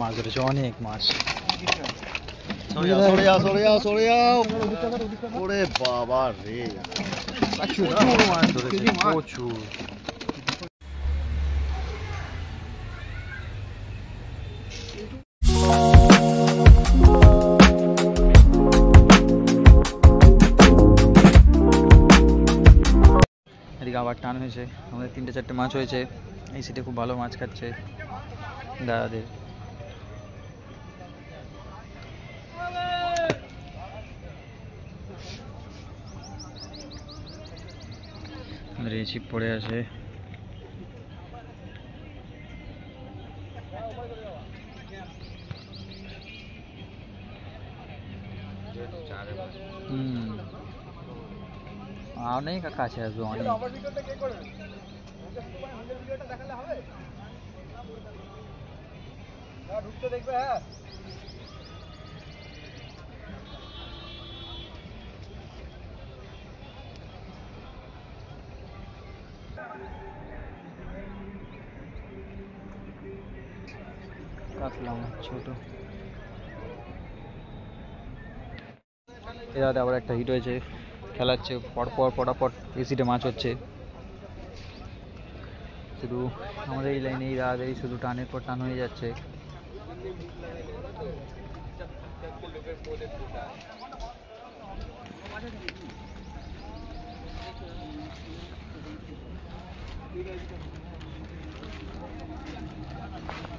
মাছ ধরেছে, অনেক মাছ। ওরে বাবা রে, প্রচুর মাছ ধরেছে, প্রচুর। এদিকে আবার টান হয়েছে, আমাদের 3-4টে মাছ হয়েছে। এই সিটে খুব ভালো মাছ খাচ্ছে দাদাদের। আমাদের এই ছিপ পড়ে আছে। অনেক কাছে আসবে, অনেক। কাতলা মাছ ছোট। এরাতে আবার একটা হিট হয়েছে, খেলাচ্ছে পরপর পটাপট এসিডে মাছ হচ্ছে। শুধু আমাদের এই লাইনে এই রাত এই শুধু টানের পর টান হয়ে যাচ্ছে।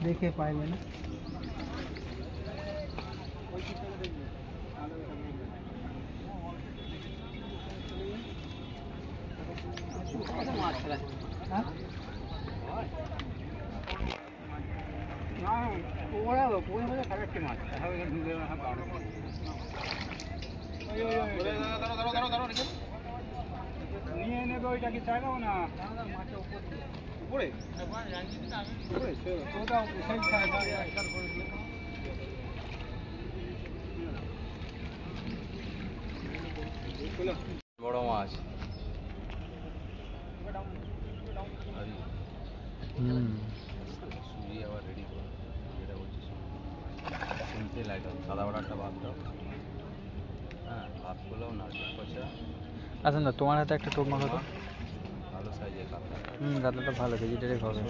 দেখে পাইবে না। নিয়ে নেবে ওইটা কি চাইলাম না উপরে বড় মাছ। সুজি আবার রেডি করো, যেটা বলছি শুনতে লাগে। সাদা বড়াটা ভাত দাও, হ্যাঁ ভাত করলেও নারকেল কষা। আচ্ছা না, তোমার হাতে একটা টোপ মাখো তো। ভালো সাইজের কাতলা। কাতলাটা ভালো, ভেজিটেরিয়ান হবে।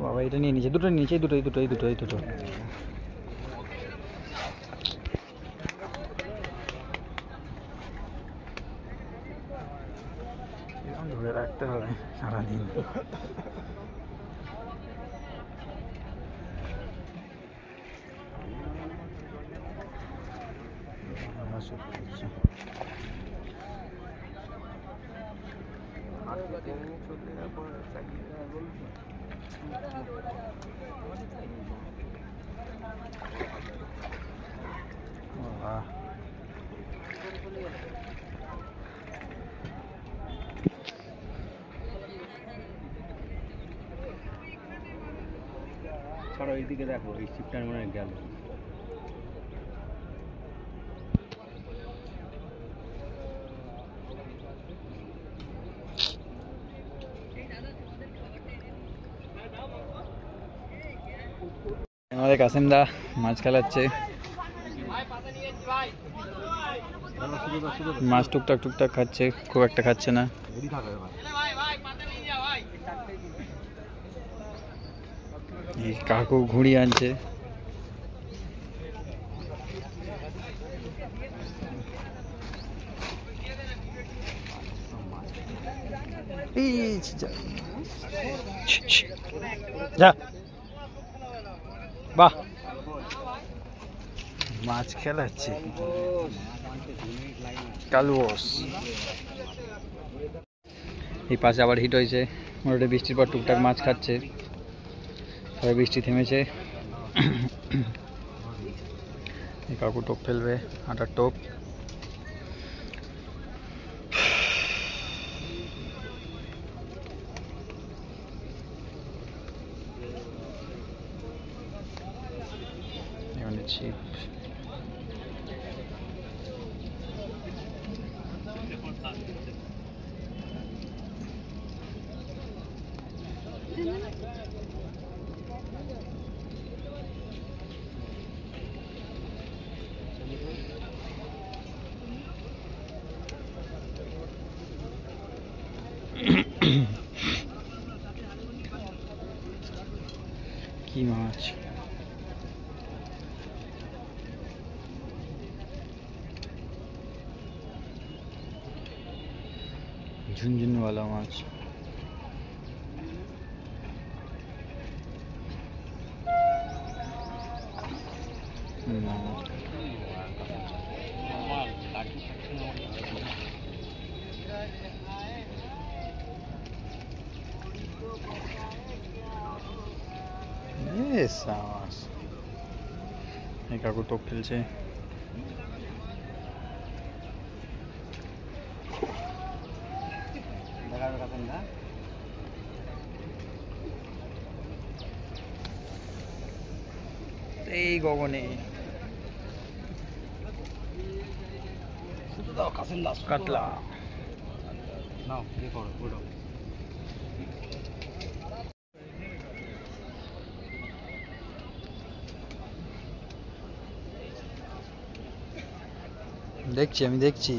বাবা এটা নিয়ে নিচে দুটো নিচে দুটো ধরে রাখতে হবে সারাদিন। ছাড়ো, এইদিকে দেখো, এই শিপটার মনে হয় গেল। আমাদের কাসেমদা মাছ খেলাচ্ছে, মাছ টুকটাক খাচ্ছে, খুব একটা খাচ্ছে না। এই কাকু ঘুড়ি আনছে। যা বাহ, মাছ খেলাচ্ছে কালুস। এই পাশে আবার হিট হয়েছে, মোটামুটি বৃষ্টির পর টুকটাক মাছ খাচ্ছে। তবে বৃষ্টি থেমেছে। এই কাকু টোপ ফেলবে, আটার টোপ। ছিপ। কি মাছ? ঝুনঝুনওয়ালা মাছ। সাবাস, এই কাকু টোপ খেলছে। এই গগনে কাতলা। দেখছি, আমি দেখছি।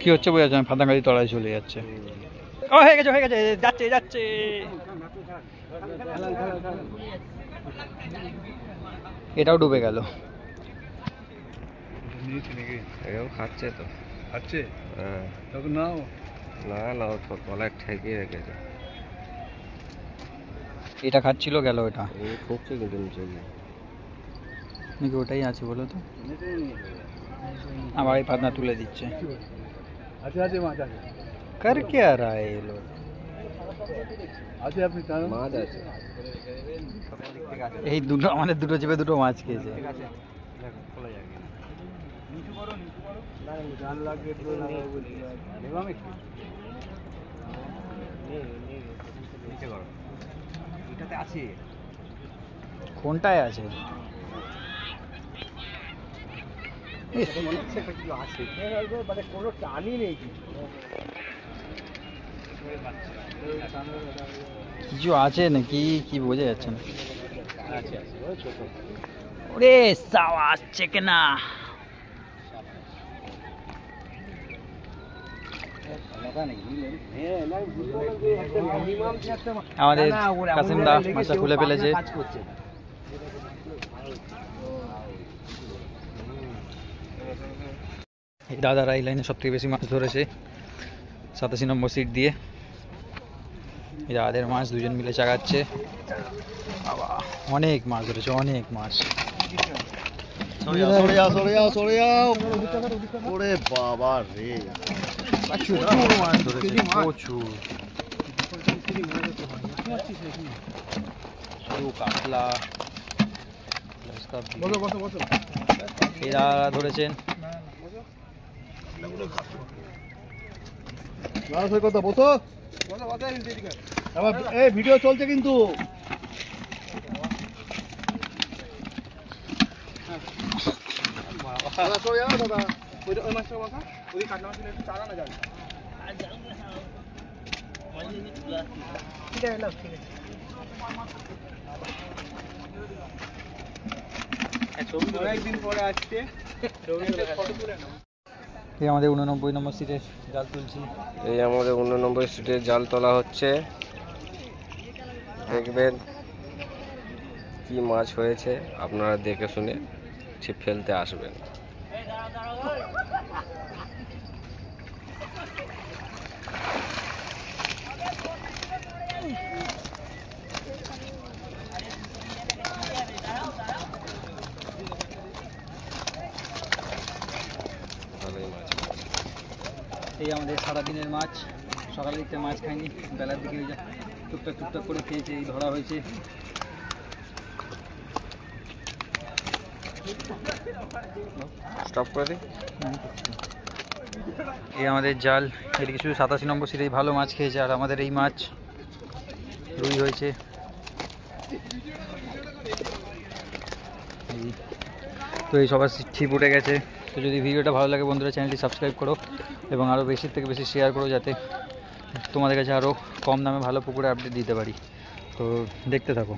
কি হচ্ছে বোঝা যায়, ফাঁদাঙ্গাড়ি তলায় চলে যাচ্ছে। ও হয়ে গেছে, হয়ে গেছে, যাচ্ছে যাচ্ছে। এটাও ডুবে গেল। এটাও খাচ্ছে তো। খাচ্ছে? হ্যাঁ। তখন নাও। না না, ও তো তলায় ঠেকিয়ে রেখেছে। এটা খাচ্ছিল, গেল এটা। এই খুঁজছে কিন্তু নিচে গিয়ে। নাকি ওটাই আছে বলো তো? আবার এই ফাতনা তুলে দিচ্ছে। আছে আছে মাছ আছে। কর কে আ রহা হ্যায় ये लोग? আছে, আপনি জানেন? মাছ আছে। এই দুটো আমাদের দুটো চেপে দুটো মাছ খেয়েছে। খোলা যাবে না। নিচু করো, নিচু করো। না, জান লাগবে তো লাগাবো বলি। নেবাম একটু। নিচে করো। এটাতে আছে। কোনটায় আছে? মনে হচ্ছে একটা কিছু আছে। মানে কোনো টানই নেই কিছু। কিছু আছে নাকি কি বোঝা যাচ্ছে না। আছে আছে, ওই ছোট। ওরে সাবাস চেকেনা। আমাদের কাসিমদা মাছটা খুলে ফেলেছে। এই দাদারা এই লাইনে সব থেকে বেশি মাছ ধরেছে 87 নম্বর সিট দিয়ে। এই দাদাদের মাছ দুজন মিলে চাগাচ্ছে। বাবা অনেক মাছ ধরেছে, অনেক মাছ। সরে যাও। ওরে বাবা রে, প্রচুর মাছ ধরেছে, প্রচুর। কাতলা এই দাদারা ধরেছেন। কথা বসো। এই ভিডিও চলছে কিন্তু। অনেকদিন পরে আসছে। এই আমাদের 89 নম্বর সিটে জাল তুলছি। এই আমাদের 89 সিটে জাল তোলা হচ্ছে। দেখবেন কি মাছ হয়েছে, আপনারা দেখে শুনে ছিপ ফেলতে আসবেন। ভালোই মাছ। এই আমাদের সারাদিনের মাছ। সকালের দিকটা মাছ খাইনি, বেলার দিকে ওই যে টুকটাক টুকটাক করে খেয়েছে। এই ধরা হয়েছে। স্টপ করে দিই। এই আমাদের জাল, এদিকে শুধু 87 নম্বর সিটে ভালো মাছ খেয়েছে, আর আমাদের এই মাছ রুই হয়েছে। তো এই সবার ছিপ উঠে গেছে। তো যদি ভিডিওটা ভালো লাগে বন্ধুরা, চ্যানেলটি সাবস্ক্রাইব করো এবং আরও বেশি থেকে বেশি শেয়ার করো, যাতে তোমাদের কাছে আরও কম দামে ভালো পুকুরে আপডেট দিতে পারি। তো দেখতে থাকো।